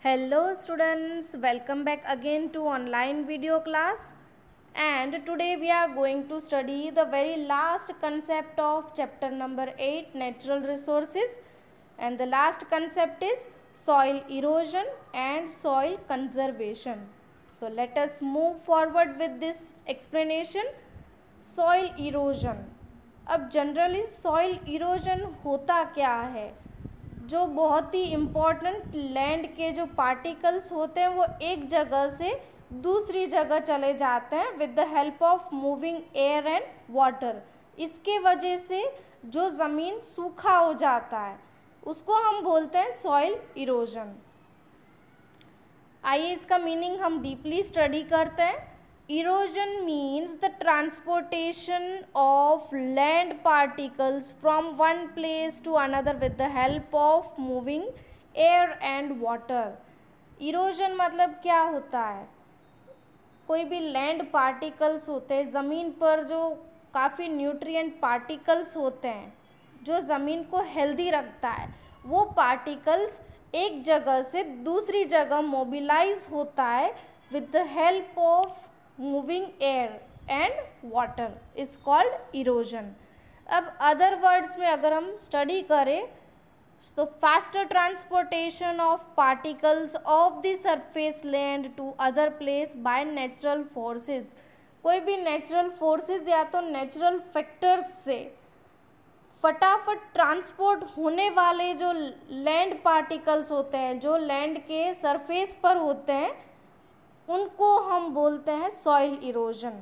Hello students, welcome back again to online video class, and today we are going to study the very last concept of chapter number 8, natural resources, and the last concept is soil erosion and soil conservation. So let us move forward with this explanation. Soil erosion. अब generally soil erosion होता क्या है? जो बहुत ही important land के जो particles होते हैं वो एक जगह से दूसरी जगह चले जाते हैं with the help of moving air and water. इसके वजह से जो ज़मीन सूखा हो जाता है उसको हम बोलते हैं सॉइल इरोजन। आइए इसका मीनिंग हम डीपली स्टडी करते हैं। Erosion means the transportation of land particles from one place to another with the help of moving air and water. Erosion मतलब क्या होता है? कोई भी लैंड पार्टिकल्स होते हैं, ज़मीन पर जो काफ़ी न्यूट्रिएंट पार्टिकल्स होते हैं जो ज़मीन को हेल्दी रखता है, वो पार्टिकल्स एक जगह से दूसरी जगह मोबिलाइज होता है with the help of moving air and water is called erosion. अब अदर वर्ड्स में अगर हम स्टडी करें तो faster transportation of particles of the surface land to other place by natural forces. कोई भी नेचुरल फोर्सेस या तो नेचुरल फैक्टर्स से फटाफट ट्रांसपोर्ट होने वाले जो लैंड पार्टिकल्स होते हैं, जो लैंड के सरफेस पर होते हैं, उनको हम बोलते हैं soil erosion.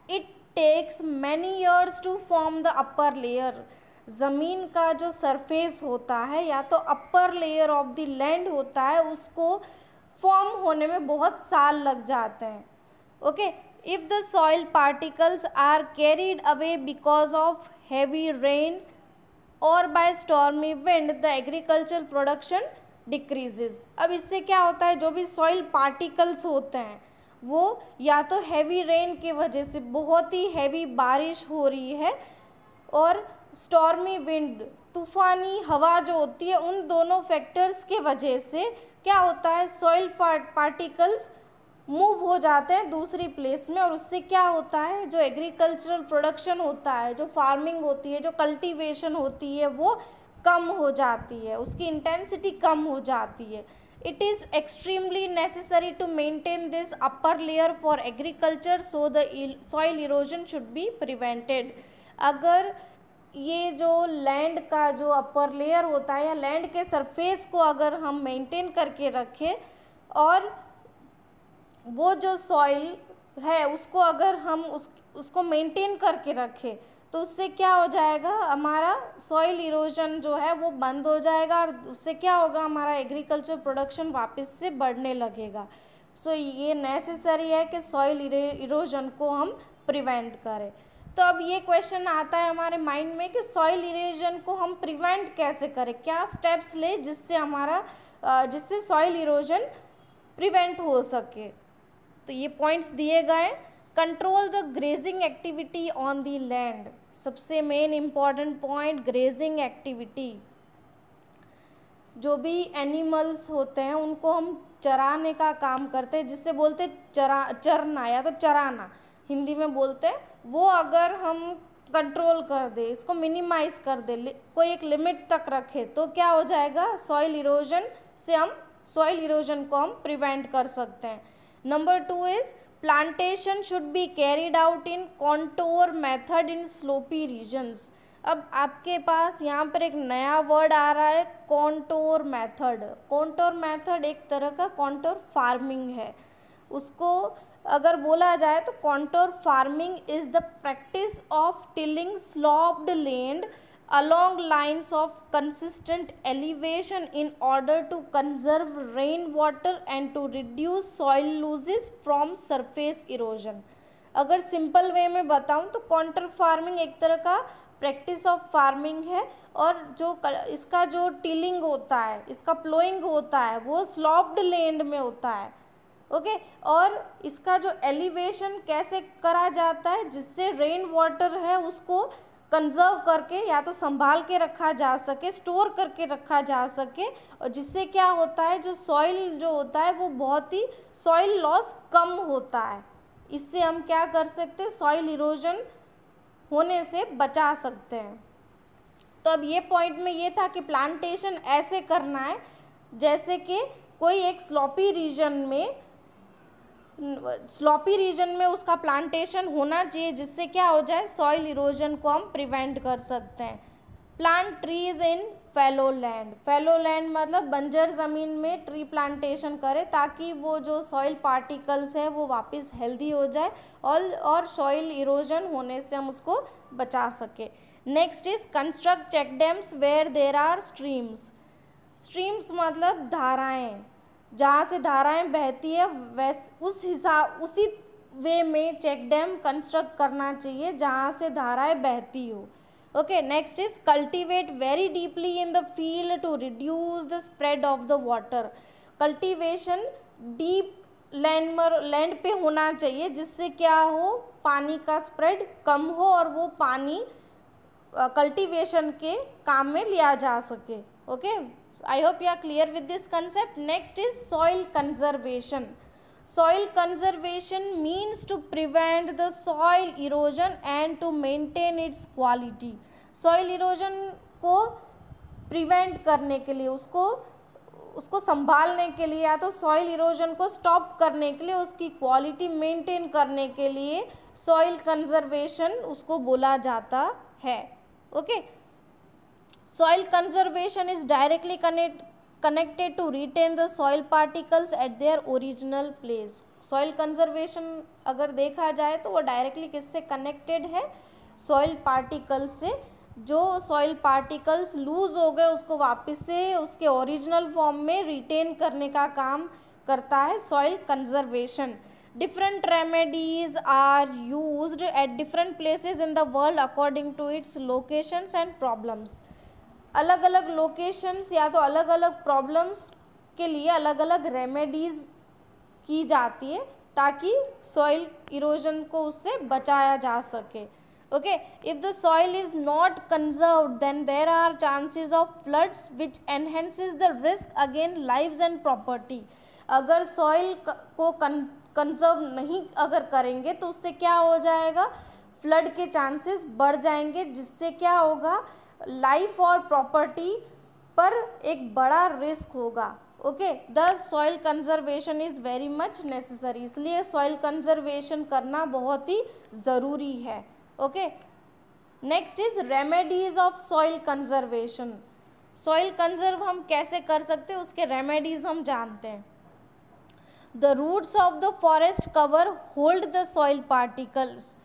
It takes many years to form the upper layer. ज़मीन का जो सरफेस होता है या तो upper layer of the land होता है, उसको फॉर्म होने में बहुत साल लग जाते हैं। Okay, if the soil particles are carried away because of heavy rain और by stormy wind the agriculture production decreases. अब इससे क्या होता है, जो भी सॉइल पार्टिकल्स होते हैं वो या तो हैवी रेन की वजह से, बहुत ही हैवी बारिश हो रही है, और स्टॉर्मी विंड, तूफ़ानी हवा जो होती है, उन दोनों फैक्टर्स के वजह से क्या होता है, सॉइल पार्टिकल्स मूव हो जाते हैं दूसरी प्लेस में, और उससे क्या होता है, जो एग्रीकल्चरल प्रोडक्शन होता है, जो फार्मिंग होती है, जो कल्टीवेशन होती है, वो कम हो जाती है, उसकी इंटेंसिटी कम हो जाती है। It is extremely necessary to maintain this upper layer for agriculture so the soil erosion should be prevented. अगर ये जो लैंड का जो अपर लेयर होता है या लैंड के सरफेस को अगर हम मेंटेन करके रखें और वो जो सॉइल है उसको अगर हम उसको मेंटेन करके रखें तो उससे क्या हो जाएगा, हमारा सॉइल इरोजन जो है वो बंद हो जाएगा, और उससे क्या होगा, हमारा एग्रीकल्चर प्रोडक्शन वापस से बढ़ने लगेगा। सो ये नेसेसरी है कि सॉइल इरोजन को हम प्रिवेंट करें। तो अब ये क्वेश्चन आता है हमारे माइंड में कि सॉइल इरोजन को हम प्रिवेंट कैसे करें, क्या स्टेप्स ले जिससे सॉइल इरोजन प्रिवेंट हो सके। तो ये पॉइंट्स दिए गए। Control the grazing activity on the land. सबसे main important point, grazing activity. जो भी एनिमल्स होते हैं उनको हम चराने का काम करते हैं, जिससे बोलते चरना या तो चराना हिंदी में बोलते हैं, वो अगर हम कंट्रोल कर दे, इसको मिनिमाइज कर दे, कोई एक लिमिट तक रखे, तो क्या हो जाएगा, सॉइल इरोजन को हम प्रिवेंट कर सकते हैं। Number 2 is plantation should be carried out in contour method in sloppy regions. अब आपके पास यहाँ पर एक नया वर्ड आ रहा है, कॉन्टोर मेथड। कॉन्टोर मेथड एक तरह का कॉन्टोर फार्मिंग है। उसको अगर बोला जाए तो contour farming is the practice of tilling sloped land along lines of consistent elevation in order to conserve rainwater and to reduce soil losses from surface erosion। अगर सिंपल वे में बताऊं तो कॉन्टोर फार्मिंग एक तरह का practice of farming है, और जो इसका जो टिलिंग होता है, इसका प्लोइंग होता है, वो स्लॉप्ड लैंड में होता है। ओके, और इसका जो एलिवेशन कैसे करा जाता है, जिससे रेन वाटर है उसको कंजर्व करके या तो संभाल के रखा जा सके, स्टोर करके रखा जा सके, और जिससे क्या होता है, जो सॉइल जो होता है वो बहुत ही सॉइल लॉस कम होता है। इससे हम क्या कर सकते हैं, सॉइल इरोजन होने से बचा सकते हैं। तो अब ये पॉइंट में ये था कि प्लांटेशन ऐसे करना है जैसे कि कोई एक स्लॉपी रीजन में उसका प्लांटेशन होना चाहिए, जिससे क्या हो जाए, सॉइल इरोजन को हम प्रिवेंट कर सकते हैं। Plant trees in fallow land मतलब बंजर ज़मीन में ट्री प्लांटेशन करें ताकि वो जो सॉइल पार्टिकल्स है वो वापस हेल्दी हो जाए और सॉइल इरोजन होने से हम उसको बचा सके। Next is construct check dams where there are streams मतलब धाराएं, जहाँ से धाराएं बहती है उसी वे में चेक डैम कंस्ट्रक्ट करना चाहिए जहाँ से धाराएं बहती हो। Okay, next is cultivate very deeply in the field to reduce the spread of the water. Cultivation deep land पे होना चाहिए जिससे क्या हो, पानी का स्प्रेड कम हो और वो पानी कल्टीवेशन के काम में लिया जा सके। Okay, I hope you are clear with this concept. Next is soil conservation. Soil conservation means to prevent the soil erosion and to maintain its quality. Soil erosion को prevent करने के लिए, उसको संभालने के लिए या तो soil erosion को stop करने के लिए, उसकी quality maintain करने के लिए soil conservation उसको बोला जाता है। Okay. Soil conservation is directly connected to retain the soil particles at their original place. Soil conservation अगर देखा जाए तो वो डायरेक्टली किससे कनेक्टेड है, सॉइल पार्टिकल्स से। जो सॉइल पार्टिकल्स लूज हो गए उसको वापस से उसके ओरिजिनल फॉर्म में रिटेन करने का काम करता है soil conservation. Different remedies are used at different places in the world according to its locations and problems. अलग अलग लोकेशंस या तो अलग अलग प्रॉब्लम्स के लिए अलग अलग रेमेडीज़ की जाती है ताकि सॉइल इरोजन को उससे बचाया जा सके। Okay, if the soil is not conserved then there are chances of floods which enhances the risk again lives and property. अगर सॉइल को कंजर्व नहीं अगर करेंगे तो उससे क्या हो जाएगा, फ्लड के चांसेस बढ़ जाएंगे, जिससे क्या होगा, लाइफ और प्रॉपर्टी पर एक बड़ा रिस्क होगा। Okay, the soil conservation is very much necessary, इसलिए सॉइल कंजर्वेशन करना बहुत ही ज़रूरी है। Okay, next is remedies of soil conservation. Soil conserve हम कैसे कर सकते हैं, उसके रेमेडीज हम जानते हैं। The roots of the forest cover hold the soil particles.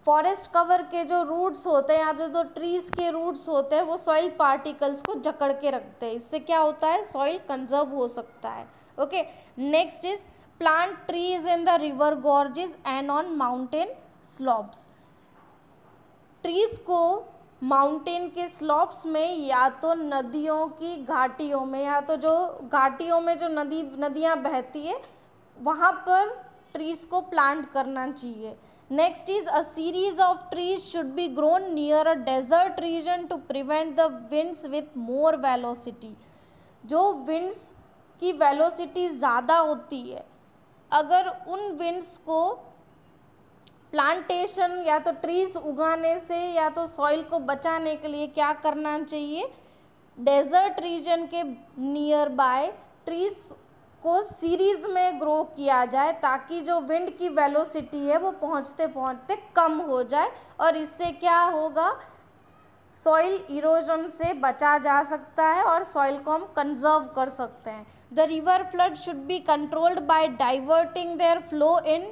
Forest cover के जो रूट्स होते हैं या जो ट्रीज़ के रूट्स होते हैं वो सॉइल पार्टिकल्स को जकड़ के रखते हैं, इससे क्या होता है, सॉइल कंजर्व हो सकता है। Okay, next is plant trees in the river gorges and on mountain slopes. Trees को माउंटेन के स्लॉप्स में या तो नदियों की घाटियों में या तो जो घाटियों में जो नदियाँ बहती है वहाँ पर ट्रीज़ को प्लांट करना चाहिए। Next is a series of trees should be grown near a desert region to prevent the winds with more velocity. जो विंड्स की वेलोसिटी ज़्यादा होती है, अगर उन विंड्स को प्लांटेशन या तो ट्रीज उगाने से या तो सॉइल को बचाने के लिए क्या करना चाहिए, डेजर्ट रीजन के नियर बाय ट्रीज को सीरीज में ग्रो किया जाए ताकि जो विंड की वेलोसिटी है वो पहुंचते पहुंचते कम हो जाए और इससे क्या होगा, सॉइल इरोजन से बचा जा सकता है और सॉइल को हम कंजर्व कर सकते हैं। The river flood should be controlled by diverting their flow in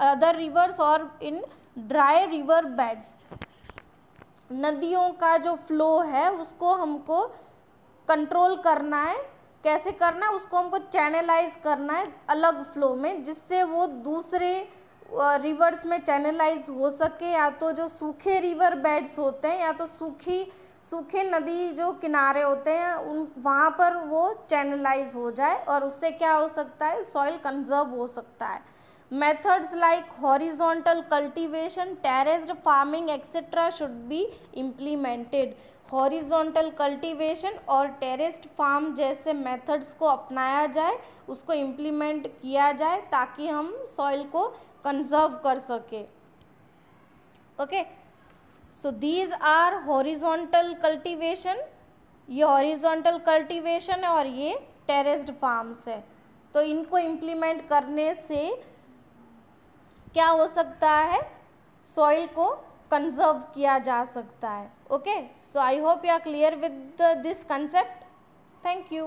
other rivers और इन ड्राई रिवर बेड्स। नदियों का जो फ्लो है उसको हमको कंट्रोल करना है। कैसे करना है, उसको हमको चैनलाइज करना है अलग फ्लो में, जिससे वो दूसरे रिवर्स में चैनलाइज हो सके, या तो जो सूखे रिवर बेड्स होते हैं या तो सूखे नदी जो किनारे होते हैं उन वहाँ पर वो चैनलाइज हो जाए और उससे क्या हो सकता है, सॉइल कंजर्व हो सकता है। Methods like horizontal cultivation, terraced farming etc. should be implemented. Horizontal cultivation और टेरेस्ड फार्म जैसे मेथड्स को अपनाया जाए, उसको इम्प्लीमेंट किया जाए ताकि हम सॉइल को कंजर्व कर सके. Okay, so these are horizontal cultivation. ये हॉरिजॉन्टल कल्टीवेशन है और ये टेरेस्ड फार्म्स है. तो इनको इम्प्लीमेंट करने से क्या हो सकता है, सॉइल को कंजर्व किया जा सकता है. Okay, so I hope you are clear with this concept. Thank you.